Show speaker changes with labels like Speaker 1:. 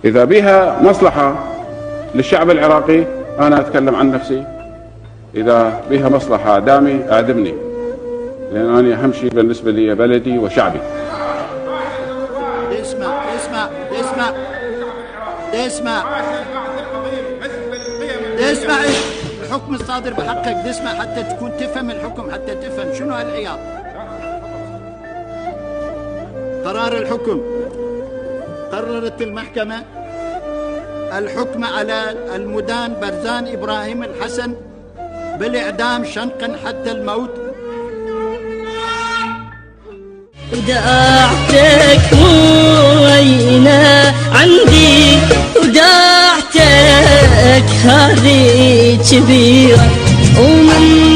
Speaker 1: إذا بها مصلحة للشعب العراقي أنا أتكلم عن نفسي، إذا بها مصلحة أعدامي أعدمني، لأن أنا أهم شيء بالنسبة لي بلدي وشعبي.
Speaker 2: اسمع الحكم الصادر بحقك، اسمع حتى تكون تفهم الحكم، حتى تفهم شنو هالعياط. قرار الحكم: قررت المحكمة الحكم على المدان برزان إبراهيم الحسن بالإعدام شنقا حتى الموت.
Speaker 3: وداعتك مو وينه عندي، وداعتك هذه كبيرة ومن